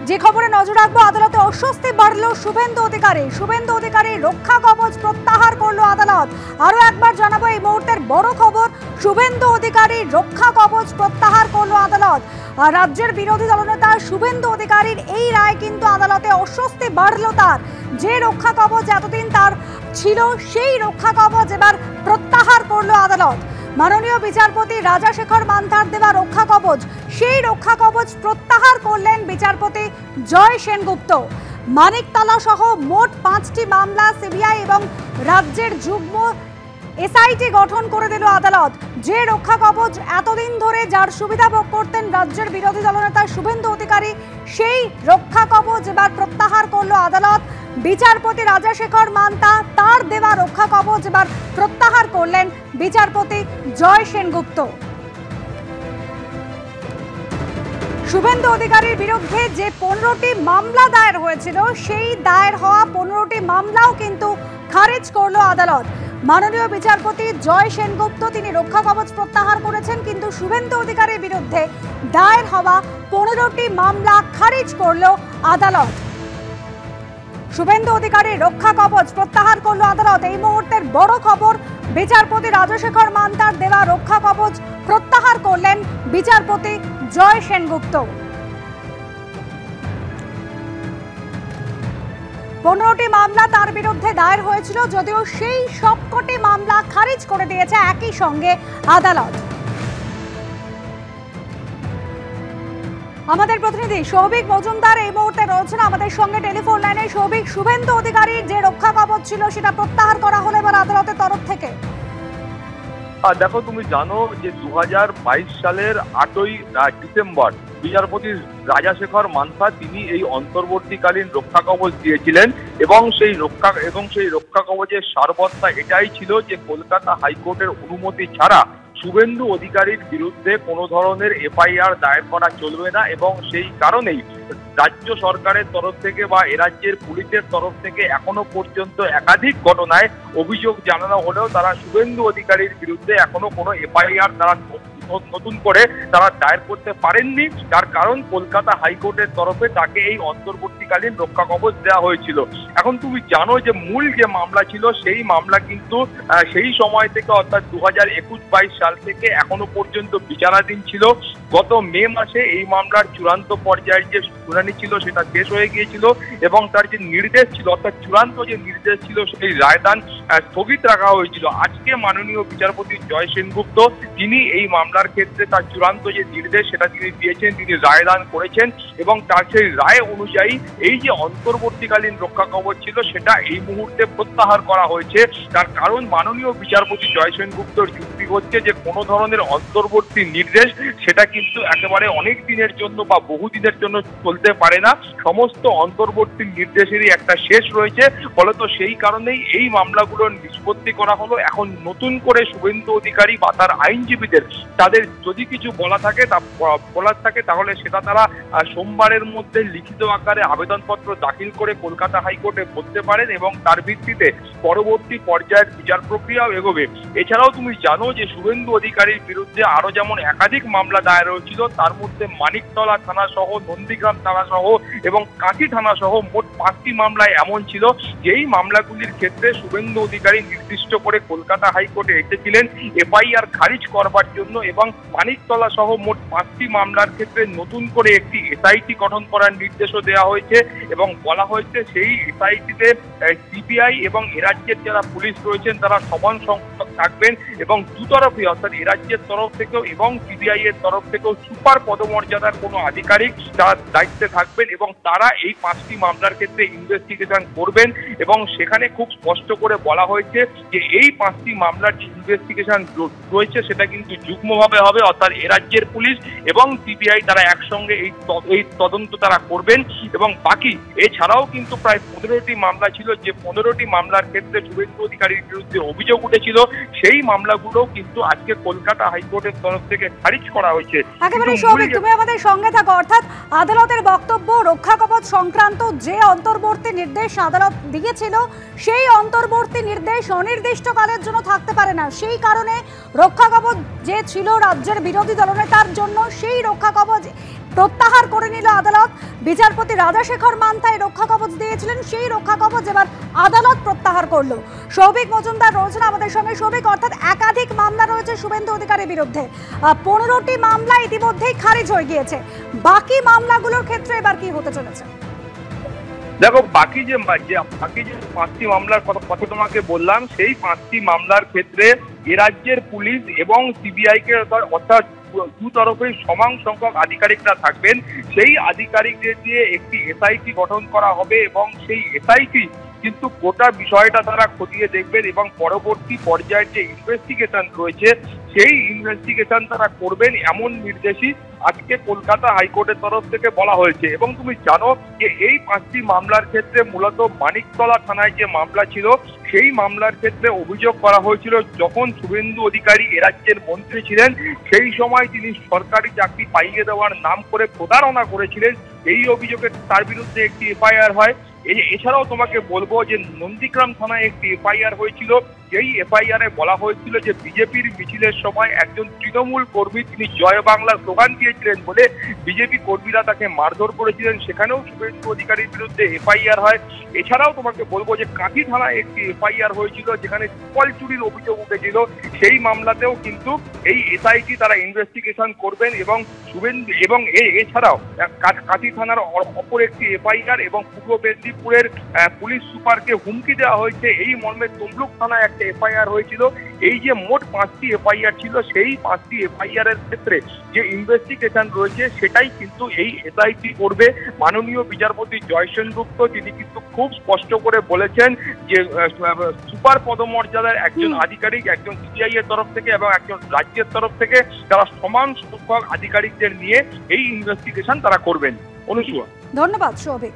যে খবরে নজর রাখবো, আদালতে অস্বস্তি বাড়লো শুভেন্দু অধিকারী রক্ষা কবচ প্রত্যাহার করলো আদালত। আরো একবার জানাবো এই মুহূর্তের বড় খবর, শুভেন্দু অধিকারী রক্ষা কবচ প্রত্যাহার করলো আদালত। রাজ্যের বিরোধী দলনেতা শুভেন্দু অধিকারীর এই রায় কিন্তু আদালতে অস্বস্তি বাড়লো তার। যে রক্ষা কবচ এতদিন তার ছিল সেই রক্ষা কবচ এবার প্রত্যাহার করলো আদালত। মাননীয় বিচারপতি রাজাশেখর মান্থার দেওয়া রক্ষা কবচ, সেই রক্ষা কবচ প্রত্যাহার করলেন বিচারপতি জয় সেনগুপ্ত। মানিকতলা সহ মোট 5টি মামলা সিবিআই এবং রাজ্যের যুগ্ম এসআইটি গঠন করে দিল আদালত। যে রক্ষা কবচ এতদিন ধরে যার সুবিধা ভোগ করতেন রাজ্যের বিরোধী দলনেতা শুভেন্দু অধিকারী, সেই রক্ষা কবচ এবার প্রত্যাহার করলো আদালত। বিচারপতি রাজাশেখর মান্তা তার দেওয়া রক্ষা কবচ এবার প্রত্যাহার করলেন বিচারপতি জয় সেনগুপ্ত। শুভেন্দু অধিকারীর বিরুদ্ধে যে 15টি মামলা দায়ের হয়েছিল, সেই দায়ের হওয়া 15টি মামলাও কিন্তু খারিজ করলো আদালত। মাননীয় বিচারপতি জয় সেনগুপ্ত তিনি রক্ষা কবচ প্রত্যাহার করেছেন, কিন্তু শুভেন্দু অধিকারীর বিরুদ্ধে দায়ের হওয়া 15টি মামলা খারিজ করলো আদালত। শুভেন্দু অধিকারীর রক্ষা কবচ প্রত্যাহার করলো আদালত। এই মুহূর্তের বড় খবর, বিচারপতি রাজাশেখর মান্তার দেওয়া রক্ষা কবচ প্রত্যাহার করলেন বিচারপতি জয় সেনগুপ্ত। 15টি মামলা তার বিরুদ্ধে দায়ের হয়েছিল, যদিও সেই সবকটি মামলা খারিজ করে দিয়েছে একই সঙ্গে আদালত। আমাদের প্রতিনিধি সৌভিক মজুমদার এই মুহূর্তে রয়েছেন আমাদের সঙ্গে টেলিফোন লাইনে। সৌভিক, শুভেন্দু অধিকারীর যে রক্ষা কবচ ছিল সেটা প্রত্যাহার করা হলো এবার আদালতের তরফ থেকে। দেখো, তুমি জানো যে 2022 সালের 8ই ডিসেম্বর বিচারপতি রাজাশেখর মান্থা তিনি এই অন্তর্বর্তীকালীন রক্ষা কবচ দিয়েছিলেন এবং সেই রক্ষা কবচের সারবত্তা এটাই ছিল যে কলকাতা হাইকোর্টের অনুমতি ছাড়া শুভেন্দু অধিকারীর বিরুদ্ধে কোনো ধরনের এফআইআর দায়ের করা চলবে না, এবং সেই কারণেই রাজ্য সরকারের তরফ থেকে বা এ রাজ্যের পুলিশের তরফ থেকে এখনো পর্যন্ত একাধিক ঘটনায় অভিযোগ জানানো হলেও তারা শুভেন্দু অধিকারীর বিরুদ্ধে এখনো কোনো এফআইআর তারা নতুন করে তারা দায়ের করতে পারেননি। তার কারণ কলকাতা হাইকোর্টের তরফে তাকে এই অন্তর্বর্তীকালীন রক্ষা কবচ দেওয়া হয়েছিল। এখন তুমি জানো যে মূল যে মামলা ছিল সেই মামলা কিন্তু সেই সময় থেকে অর্থাৎ 2021-22 সাল থেকে এখনো পর্যন্ত বিচারাধীন ছিল। গত মে মাসে এই মামলার চূড়ান্ত পর্যায়ের যে শুনানি ছিল সেটা শেষ হয়ে গিয়েছিল এবং তার যে নির্দেশ ছিল অর্থাৎ চূড়ান্ত যে নির্দেশ ছিল সেই রায়দান স্থগিত রাখা হয়েছিল। আজকে মাননীয় বিচারপতি জয় সেনগুপ্ত তিনি এই মামলার ক্ষেত্রে তার চূড়ান্ত যে নির্দেশ সেটা তিনি দিয়েছেন, তিনি রায়দান করেছেন এবং তার সেই রায় অনুযায়ী এই যে অন্তর্বর্তীকালীন রক্ষা কবচ ছিল সেটা এই মুহূর্তে প্রত্যাহার করা হয়েছে। তার কারণ মাননীয় বিচারপতি জয় সেনগুপ্তর যুক্তি হচ্ছে যে কোনো ধরনের অন্তর্বর্তী নির্দেশ সেটা কিন্তু একেবারে অনেক দিনের জন্য বা বহুদিনের জন্য চলতে পারে না, সমস্ত অন্তর্বর্তী নির্দেশেরই একটা শেষ রয়েছে। ফলত সেই কারণেই এই মামলাগুলোর নিষ্পত্তি করা হলো। এখন নতুন করে শুভেন্দু অধিকারী বা তার আইনজীবীদের তাদের যদি কিছু বলার থাকে তাহলে সেটা তারা সোমবারের মধ্যে লিখিত আকারে আবেদনপত্র দাখিল করে কলকাতা হাইকোর্টে বলতে পারেন এবং তার ভিত্তিতে পরবর্তী পর্যায়ের বিচার প্রক্রিয়াও এগোবে। এছাড়াও তুমি জানো যে শুভেন্দু অধিকারীর বিরুদ্ধে আরো যেমন একাধিক মামলা দায়ের হয়েছিল, তার মধ্যে মানিকতলা থানা সহ, নন্দীগ্রাম থানা সহ এবং কাঁথি থানা সহ মোট 5টি মামলায় এমন ছিল যেই মামলাগুলির ক্ষেত্রে শুভেন্দু অধিকারী নির্দিষ্ট করে কলকাতা হাইকোর্টে এসেছিলেন এফআইআর খারিজ করবার জন্য, এবং মানিকতলা সহ মোট 5টি মামলার ক্ষেত্রে নতুন করে একটি এসআইটি গঠন করার নির্দেশও দেওয়া হয়েছে এবং বলা হয়েছে সেই এসআইটিতে সিবিআই এবং এ রাজ্যের যারা পুলিশ রয়েছেন তারা সমান সংখ্যক থাকবেন এবং দুতরফই অর্থাৎ এ রাজ্যের তরফ থেকেও এবং সিবিআই এর তরফ থেকেও সুপার পদমর্যাদার কোনো আধিকারিক তারা দায়িত্বে থাকবেন এবং তারা এই 5টি মামলার ক্ষেত্রে ইনভেস্টিগেশন করবেন। এবং সেখানে খুব স্পষ্ট করে বলা হয়েছে যে এই 5টি মামলার যে ইনভেস্টিগেশন রয়েছে সেটা কিন্তু যুগ্মভাবে হবে, অর্থাৎ এ রাজ্যের পুলিশ এবং সিবিআই তারা একসঙ্গে এই তদন্ত তারা করবেন। এবং বাকি এছাড়াও কিন্তু প্রায় 15টি মামলা ছিল, যে 15টি মামলার ক্ষেত্রে শুভেন্দু অধিকারীর বিরুদ্ধে অভিযোগ উঠেছিল সেই মামলাগুলো কিন্তু আজকে কলকাতা হাইকোর্টের তরফ থেকে খারিজ করা হয়েছে। তুমি আমাদের সঙ্গে থাকো, অর্থাৎ আদালতের বক্তব্য রক্ষা কবচ সংক্রান্ত যে অন্তর্বর্তী নির্দেশ আদালত দিয়েছিল সেই অন্তর্বর্তী নির্দেশ অনির্দিষ্টকালের জন্য থাকতে পারে না। সেই কারণে রক্ষা কবচ যে ছিল রাজ্যের বিরোধী দলনেতার জন্য সেই রক্ষা কবচ প্রত্যাহার করে নিল আদালত। বিচারপতি রাজাশেখর মান্থাই রক্ষা কবচ দিয়েছিলেন, সেই রক্ষা কবচ এবার আদালত প্রত্যাহার করলো। সৌভিক মজুমদার রয়েছেন আমাদের সঙ্গে। সৌভিক, অর্থাৎ একাধিক মামলা রয়েছে শুভেন্দু অধিকারীর বিরুদ্ধে, 15টি মামলা ইতিমধ্যেই খারিজ হয়ে গিয়েছে। বাকি মামলাগুলোর ক্ষেত্রে এবার কি হতে চলেছে? দেখো, বাকি যে 5টি মামলার কথা তোমাকে বললাম, সেই 5টি মামলার ক্ষেত্রে এ রাজ্যের পুলিশ এবং সিবিআই কে অর্থাৎ দু তরফেই সমান সংখ্যক আধিকারিকরা থাকবেন। সেই আধিকারিকদের দিয়ে একটি এসআইটি গঠন করা হবে এবং সেই এসআইটি কিন্তু গোটা বিষয়টা তারা খতিয়ে দেখবেন এবং পরবর্তী পর্যায়ের যে ইনভেস্টিগেশন রয়েছে সেই ইনভেস্টিগেশন তারা করবেন, এমন নির্দেশই আজকে কলকাতা হাইকোর্টের তরফ থেকে বলা হয়েছে। এবং তুমি জানো যে এই 5টি মামলার ক্ষেত্রে মূলত মানিকতলা থানায় যে মামলা ছিল, সেই মামলার ক্ষেত্রে অভিযোগ করা হয়েছিল যখন শুভেন্দু অধিকারী এ রাজ্যের মন্ত্রী ছিলেন, সেই সময় তিনি সরকারি চাকরি পাইয়ে দেওয়ার নাম করে প্রতারণা করেছিলেন। এই অভিযোগে তার বিরুদ্ধে একটি এফআইআর হয়। এছাড়াও তোমাকে বলবো যে নন্দীগ্রাম থানায় একটি এফআইআর হয়েছিল। এই এফআইআরে বলা হয়েছিল যে বিজেপির মিছিলের সময় একজন তৃণমূল কর্মী তিনি জয় বাংলা স্লোগান দিয়েছিলেন বলে বিজেপি কর্মীরা তাকে মারধর করেছিলেন, সেখানেও শুভেন্দু অধিকারীর বিরুদ্ধে এফআইআর হয়। এছাড়াও তোমাকে বলবো যে কাঁথি থানায় একটি এফআইআর হয়েছিল যেখানে সুফল চুরির অভিযোগ উঠেছিল, সেই মামলাতেও কিন্তু এই এসআইটি তারা ইনভেস্টিগেশন করবেন। এবং শুভেন্দু এবং এছাড়াও কাঁথি থানার অপর একটি এফআইআর এবং পূর্ব মেদিনীপুরের পুলিশ সুপারকে হুমকি দেওয়া হয়েছে, এই মর্মে তমলুক থানায় একটা এফআইআর হয়েছিল। এই যে মোট 5টি এফআইআর ছিল, সেই 5টি এফআইআর এর ক্ষেত্রে যে ইনভেস্টিগেশন রয়েছে সেটাই কিন্তু এই এসআইটি করবে। মাননীয় বিচারপতি জয় সেনগুপ্ত তিনি কিন্তু খুব স্পষ্ট করে বলেছেন যে সুপার পদমর্যাদার একজন আধিকারিক, একজন সিবিআই এর তরফ থেকে এবং একজন রাজ্যের তরফ থেকে তারা সমান সংখ্যক আধিকারিকদের নিয়ে এই ইনভেস্টিগেশন তারা করবেন। অনুসুয়া, ধন্যবাদ সৌভিক।